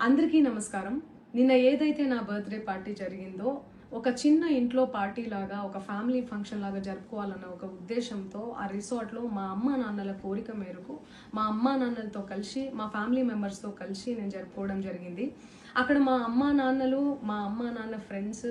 అందరికీ నమస్కారం. నిన్న ఏదైతే నా బర్త్డే పార్టీ జరిగిందో ఒక చిన్న ఇంట్లో పార్టీ లాగా ఒక ఫ్యామిలీ ఫంక్షన్ లాగా జరుపుకోవాలన్న ఒక ఉద్దేశంతో ఆ రిసార్ట్లో మా అమ్మా నాన్నల కోరిక మేరకు మా అమ్మా నాన్నలతో కలిసి మా ఫ్యామిలీ మెంబర్స్తో కలిసి నేను జరుపుకోవడం జరిగింది. అక్కడ మా అమ్మా నాన్న ఫ్రెండ్స్,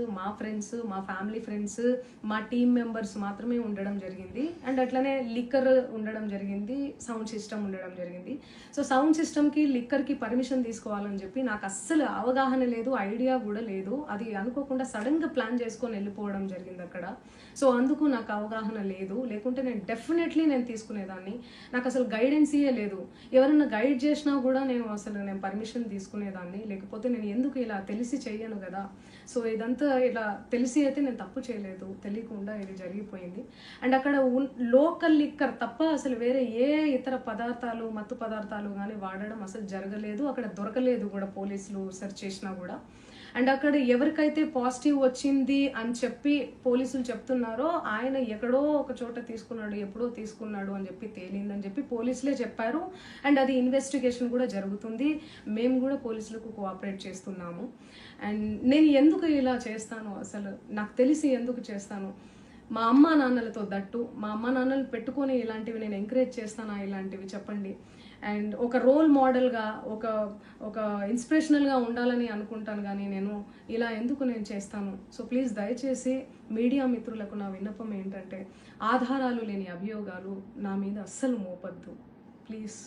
మా ఫ్యామిలీ ఫ్రెండ్స్, మా టీమ్ మెంబర్స్ మాత్రమే ఉండడం జరిగింది. అండ్ అట్లనే లిక్కర్ ఉండడం జరిగింది, సౌండ్ సిస్టమ్ ఉండడం జరిగింది. సో సౌండ్ సిస్టమ్కి లిక్కర్కి పర్మిషన్ తీసుకోవాలని చెప్పి నాకు అస్సలు అవగాహన లేదు, ఐడియా కూడా లేదు. అది అనుకోకుండా సడన్గా ప్లాన్ చేసుకొని వెళ్ళిపోవడం జరిగింది అక్కడ. సో అందుకు నాకు అవగాహన లేదు, లేకుంటే నేను డెఫినెట్లీ తీసుకునేదాన్ని. నాకు అసలు గైడెన్సీయే లేదు. ఎవరైనా గైడ్ చేసినా కూడా నేను పర్మిషన్ తీసుకునేదాన్ని, లేకపోతే నేను ఎందుకు ఇలా తెలిసి చెయ్యను కదా. సో ఇదంతా ఇలా తెలిసి అయితే నేను తప్పు చేయలేదు, తెలియకుండా ఇది జరిగిపోయింది. అండ్ అక్కడ లోకల్ లిక్కర్ తప్ప అసలు వేరే ఏ ఇతర పదార్థాలు, మత్తు పదార్థాలు కానీ వాడడం అసలు జరగలేదు. అక్కడ దొరకలేదు కూడా, పోలీసులు సెర్చ్ చేసినా కూడా. అండ్ అక్కడ ఎవరికైతే పాజిటివ్ వచ్చింది అని చెప్పి పోలీసులు చెప్తున్నారో ఆయన ఎక్కడో ఒక చోట తీసుకున్నాడు, ఎప్పుడో తీసుకున్నాడు అని చెప్పి తేలిందని చెప్పి పోలీసులే చెప్పారు. అండ్ అది ఇన్వెస్టిగేషన్ కూడా జరుగుతుంది. మేము కూడా పోలీసులకు కోఆపరేట్ చేస్తున్నాము. అండ్ నేను ఎందుకు ఇలా చేస్తాను, అసలు నాకు తెలిసి ఎందుకు చేస్తాను, మా అమ్మా నాన్నలతో దట్టు మా అమ్మా నాన్నలు పెట్టుకొని ఇలాంటివి నేను ఎంకరేజ్ చేస్తానా, ఇలాంటివి చెప్పండి. అండ్ ఒక రోల్ మోడల్గా ఒక ఇన్స్పిరేషనల్గా ఉండాలని అనుకుంటాను, కానీ నేను ఇలా ఎందుకు నేను చేస్తాను. సో ప్లీజ్ దయచేసి మీడియా మిత్రులకు నా విన్నపం ఏంటంటే, ఆధారాలు లేని అభియోగాలు నా మీద అస్సలు మోపద్దు ప్లీజ్.